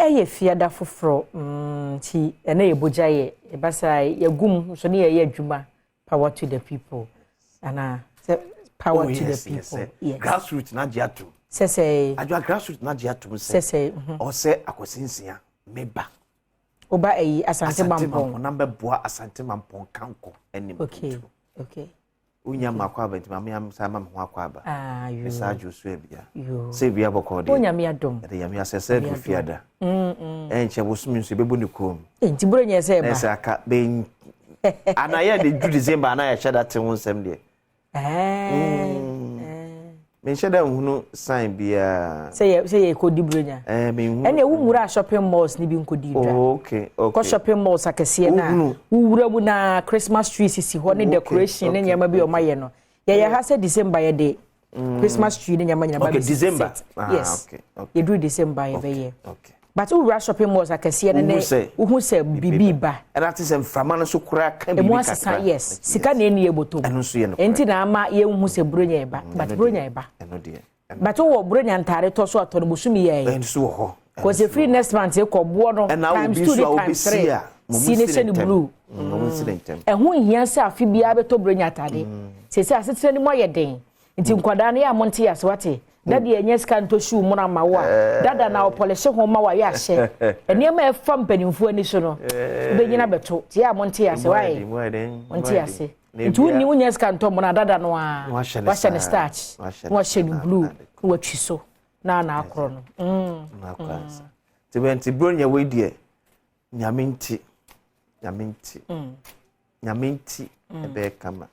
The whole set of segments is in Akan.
ye fiada foforo ti ene ye boja ye basa ye gum so ne ye adwuma power to the people ana power to the people yes. Grassroots na jiatu say adwa grassroots na jiatu say o se akosinsia meba oba asante mampon number boa asante mampon kanko enim okay unya makwa benti mama am sama ho akwaba you message osu ebia se bia bokode onya mi adom de ya mi asese du fiada enche wosumi nso bebu ni kom enti bro nya se ba esa aka be anaya de du December anaya shada te won sem de me shada hunu sign bia say ko di bro nya me hu ene wu mura shopping malls ni bi nkodi dra okay ko shopping malls akese na wu wura mu na Christmas trees sisi ho ne decoration ne nyama bi o maye no ye ha say December ye de Christmas tree ne nyama nyama ba December yes okay ye do December ye be ye okay but wu wura shopping malls akese ne wu hu say bibi ba and that is frama no so kura kan bibi kakra yes sika na eni ebotom eno so ye no enti na ama ye hu say bronya e ba but bronya e ba eno de but wo bronya ntare to so ato no busumi ye eno so ho cause the free next month e ko bo no times 2 times 3 sine blue ehun hia se afi bia beto bronya tade se se asetre ni mo ye den nti nkwada na ya monte ya se wate dade enye ska nto shoe mu na mawa dada na opolish ho ma wa ya hye ene ma e fam panimfu ani so no be nyina beto ti ya monte ya se wae monte ya se nti woni wunya ska nto mu na dada no a wa hye starch wa hye blue wa twiso na akro no na akwansa ti benti bronya we die nyaminti ebe kama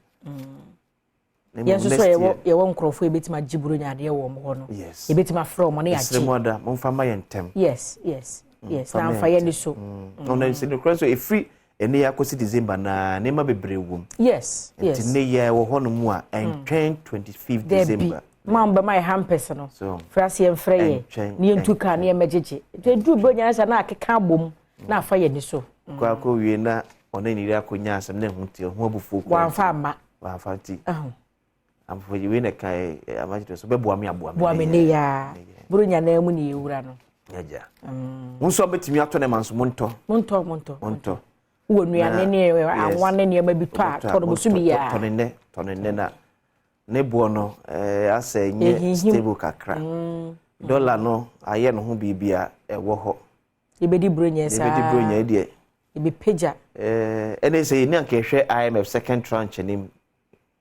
yes so ye won krofo ebetima giburo nyaade ye wo mo no ebetima from no ya chi moda mo fa ma yentem yes na fa ye ni so no na se no so e free ene ya kosi December na ne ma bebre wom yes ne ye wo hono mu a entwen 25 December mamba my hampers no frase ye mfre ye ne entuka ne emegege to edu bro nyaasa na akeka bom na fa ye ni so kwa ko wie na ona ni ri akonya asem na huti ho abufu ko wa fa ma wa fa ti amfo yi we na kai amajito so beboa me aboa me ne ya bro nya na mu ne ewura no yaja unso betimi ato ne manso monto wo nuane ne anwane ne ma bi to a to no so bi ya to ne na ne bo no asa nye stable kakra dollar no aye no ho bibia ewo ho ebedi bro nya sa ebedi bro nya die ebi peja ene say ni ankehwe IMF second tranche ni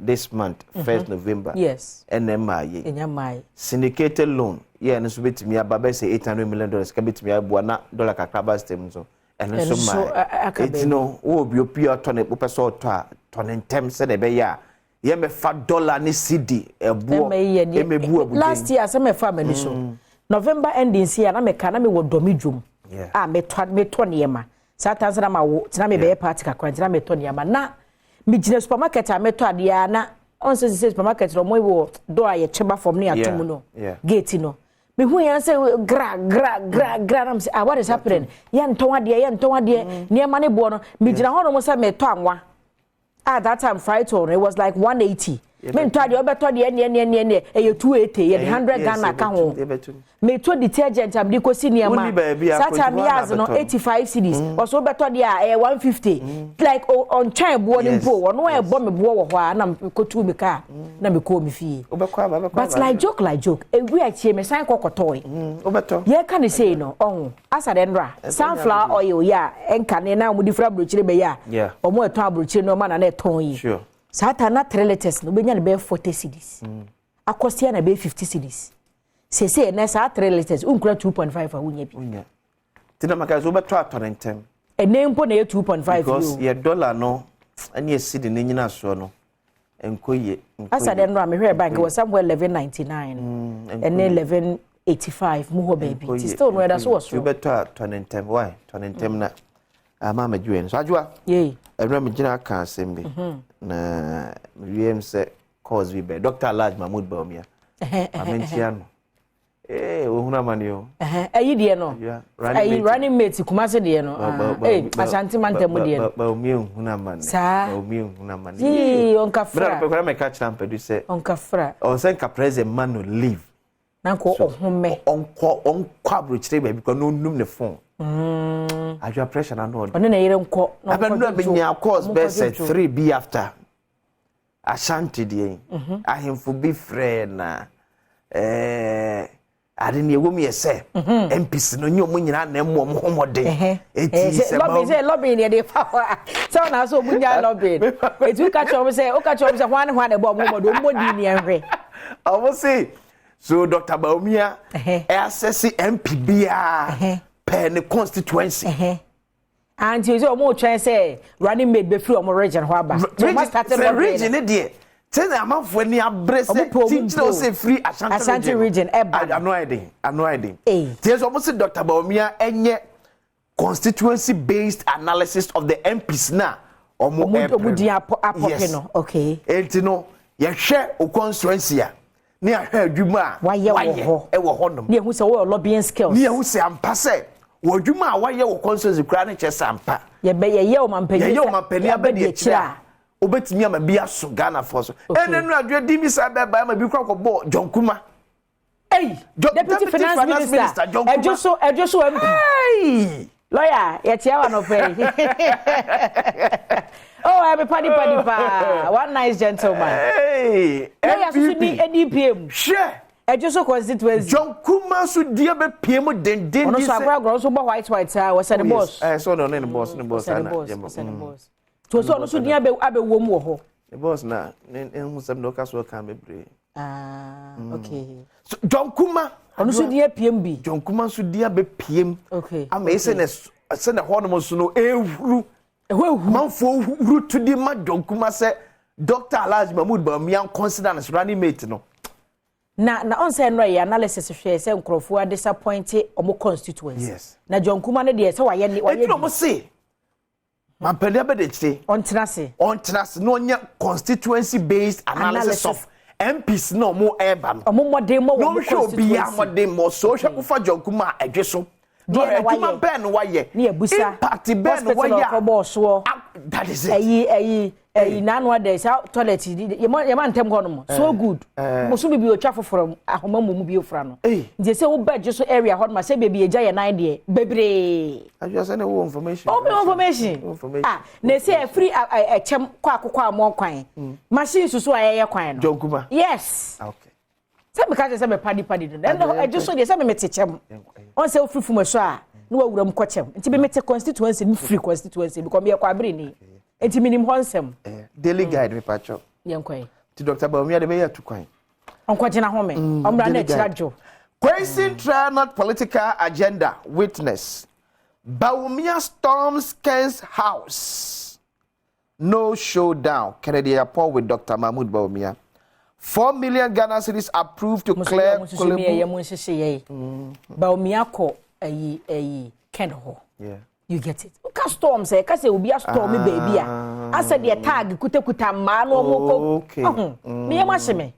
this month 1st November yes NMI enyamai syndicated loan yeah no so betimi ababa say $800 million ka betimi abua na dollar kakra ba system so ene so mai it no wo bi opia to ne popeso to a to ne ntem se ne be ya ye me fa dollar ni cedi ebuo emebu abu last year se me fa mani so November ending see na me ka na me wo domidwum me to ne ma satan sana ma wo tina me be party kakra tina me to ne ma na mi gina supermarket a meto ade ya na on se supermarket ro mo wo do aye cheba from ne atom no gate no me hu yan say gra na me say what is happening ya nton ade ne ma ne bo no mi gina ho no mo say meto anwa at that time fright or it was like 180 me to ade obeto de ne e 280 ye 100 Ghana ka ho me to detergent am di ko sinema sata me yaz no 85 cedis also beto de a 150 like on chain bo ni mpo wo no e bo me bo wo ho a na ko tu me ka na me ko me fie but like joke e wi a chie me san kokotoy obeto ye ka ne say no on asa den ra sunflower oil ya enka ne na mu di fra brochire be ya o mo eton abrochire no ma na eton yi sure sata na 3 letters no be nya ne be 40 cedis akosia na be 50 cedis se na sa 3 letters unkura 2.5 a wunya bi tina maka so beto atorentem enempo na 2.5 because your dollar no ani esidi ne nyina so no enkoye asa den no amehwe bank was somewhere 1199 and 1185 mu ho baby still no that so was so beto atorentem why atorentem na ama madwen so adwa ye enra me gina aka asembe na wiem se cause we be Dr. Alhaji Mahmoud Bawumia amentiano ohuna manio ayi de no ayi running mate kumase de no ashanti mantemu de no Bawumia ohuna man Bawumia ohuna man ji onkafra bra pe kwa me catch am pedu se onkafra on sen ka present man no leave Nanko ohome. On quabrich because no num the phone. I your pressure and all. Ono na yire nko. I been been your course best 3B after. Ashanti dey. Ahemfo bi friend na ade ne ewo me say MPs no nyi omo nyina na emo homode eti se lobby ne dey power so na so omunya lobby eti u catch up say hwan hwan dey bo homode omodi ne enhwe I say so Dr. Baumia assess MP bia per the constituency and you say omo try say running mate be free omo region ho aba so must start the region e dey tell them amafo ni abrese teacher say free Ashanti region I no idea there's almost Dr. Baumia enye constituency based analysis of the MPs na omo di apop no okay enti no ye hwe o constituency a ni ahwe adwuma waye wo ho nom ni ehu se wo lobbying skills ni ehu se ampa se wo adwuma waye wo constituency kra na che sampa ye o mampani abedi akira obetimi ama bia so Ghana for so enenu adwe di mi sa be ba ma bi kwa ko Jonkuma deputy finance minister ejoso MP lawyer ye tia wa no pay oh I'm a paddy pa one nice gentleman lawyer so ni EDPM share ejoso constituency Jonkuma so dia be piem den ono so agro so bo white was the boss so no the boss to so ono so dia be wo mu ho the boss na hu sem do ka so kan bebre okay so Jonkuma ono so dia PMB Jonkuma so dia be piem okay ama ese na hono so no ehuru manfo huru to di ma Jonkuma se Dr. Alhaji Mahmood Bawumia consider as running mate no na on say no ya analysis hwe say nkrofo a disappoint omo constituency yes na Jonkuma ne de say waye no mo say mampani abedechire on tenase no nya constituency based analysis of MPs no mo eba no omo modern mo wo constituency no modern mo so hwe kufa Jonkuma adwe so do Jonkuma ben waye ne abusa impact ben waye that is it nanu ade sa toilet ye man ntem ho no so good mo so bibi o twa foforo ahoma mo mu bi ofra no nje se wo badge so area ho ma se bibi eja ye nan de bebre ajo se na wo information na se free chem kwa akokwa amon kwan machine susu ayeye kwan no Jonkuma yes okay se me ka se me padi no ajo so de se me metechem on se ofufu mo so a no wawuram kwachem nti be mete constituency ni free constituency because me kwa bere ni enti minim honsem daily guide me pacho yenkwai ti Dr. Baumia de be ya tukwan onkwaje na home omra na chirajo Question trial not political agenda witness Baumia storms Ken's house no showdown Kennedy Airport with Dr. Mahmood Baumia 4 million Ghana cedis approved to clear Baumia ko ayi Ken ho yeah you get it ka storm say ka say obi a storm baby a asa de tag kuta ma no mo ko me yema hye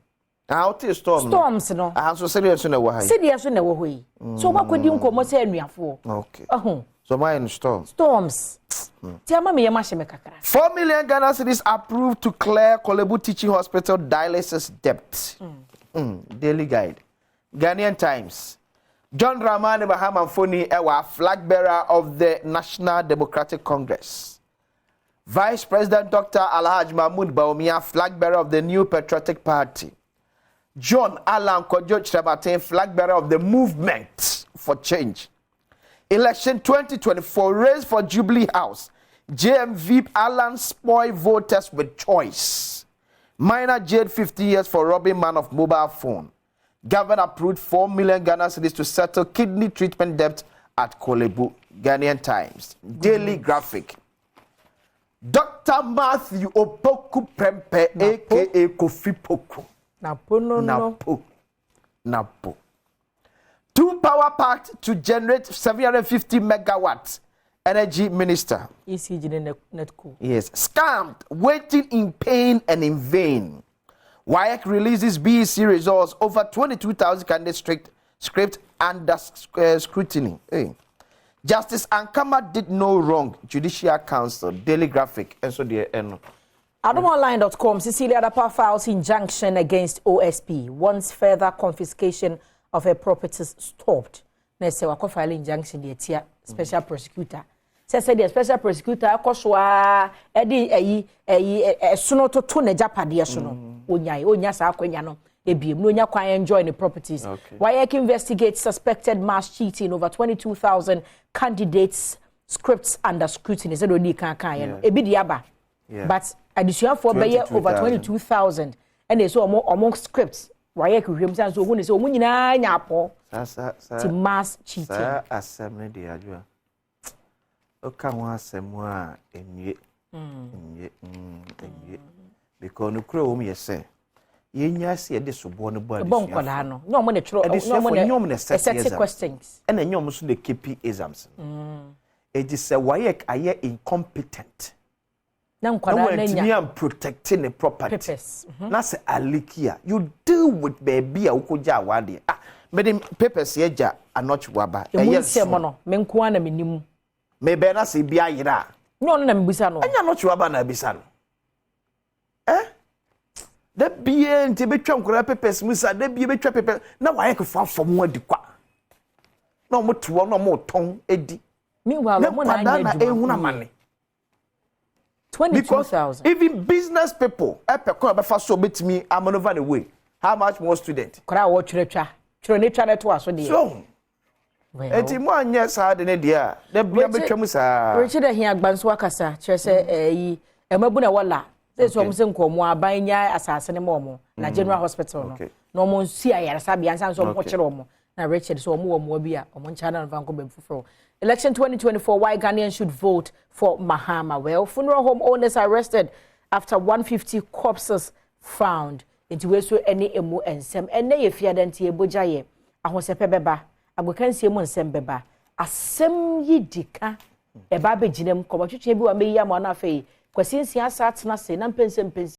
out storms no so serious na wo ho yi so ba kwadi nkomo say anuafo okay so my in storms ti ama me yema hye me kakra 4 million Ghana cedis approved to clear Kolebu Teaching Hospital dialysis debt daily guide Ghanaian Times John Dramani Mahama Mfoni ewa flag bearer of the National Democratic Congress. Vice President Dr. Alhaji Mahmood Bawumia, flag bearer of the New Patriotic Party. John Alan Kojo Chirabaten, flag bearer of the Movement for Change. Election 2024 race for Jubilee House. JMV Alan spoil voters with choice. Minor jailed 50 years for robbing man of mobile phone. Government approved 4 million Ghana cedis to settle kidney treatment debt at Kolebu. Ghanaian Times. Daily Graphic. Dr. Matthew Opoku Prempe, a.k.a. Kofi Poku. Napo. 2 power packed to generate 750 megawatts. Energy Minister. ECG netco. Yes. Scammed, waiting in pain and in vain. WAEC releases BEC results over 22,000 candidates script under scrutiny. Hey. Justice Ankama did no wrong. Judicial Council, Daily Graphic, and so the end. AdomOnline.com, Cecilia Adapa files injunction against OSP, wants further confiscation of her properties stopped. Na say wa file injunction the tia special prosecutor. Say the special prosecutor akoswa e di sono to na japade so no. Onya sa akwanya no. Ebiem no nya kwan enjoy the properties. WAEC investigates suspected mass cheating over 22,000 candidates scripts under scrutiny. Said oni kan no. Ebi di aba. But addition for be over 22,000 and they so among scripts. WAEC hwem san so hu ne say omu nyina nya apo. Ti mass cheating. Sa asem ne de adwa. Oka ho asem a enye. Because no kro wo me say yenya se de sobo no bo adisua. Bon kwada no. No mo ne tro no mo ne set questions. And nyom so de KP exams. It is a WAEC aye incompetent. Na kwada na nya am protecting the property. Na se alikia. You deal with baby a ukoja awade. Me the papers ye ja anoch waba. Yes mo no. Me nko na menimu. Me be na se bia yira. No na me bisa no. Anya anoch waba na bisa no. Da bie nti betwa nkora papers musa da bie betwa paper na WAEC fa fom adi kwa. Na mo to no mo ton edi. Meanwhile mo na anya ehuna mane. 22,000. Even business people, so betimi amanova the way. How much more student? Kora wo twa. Tro ne twa na to aso de. So. Enti mo anya sa de ne dia. Da bia betwam sa. Richard ahia agbanso akasa. Kire se emabu na wala. Say so mo se nkomo aban nya asase ne mo na General Hospital no. No mo nsi ayare sabia nsan so mo kire mo. Na Richard so mo bi a mo ncha na vanko bemfufro. Election 2024, why Ghanaians should vote for Mahama. Well, funeral home owners arrested after 150 corpses found. Into where so any emu and sem and they fear than tea bojaye. I was a pebeba. I will can see mon sem beba. A sem ye dika. A baby jinem, come to chebu and me yamana fay. Kwasin siya sat na se, nan pensem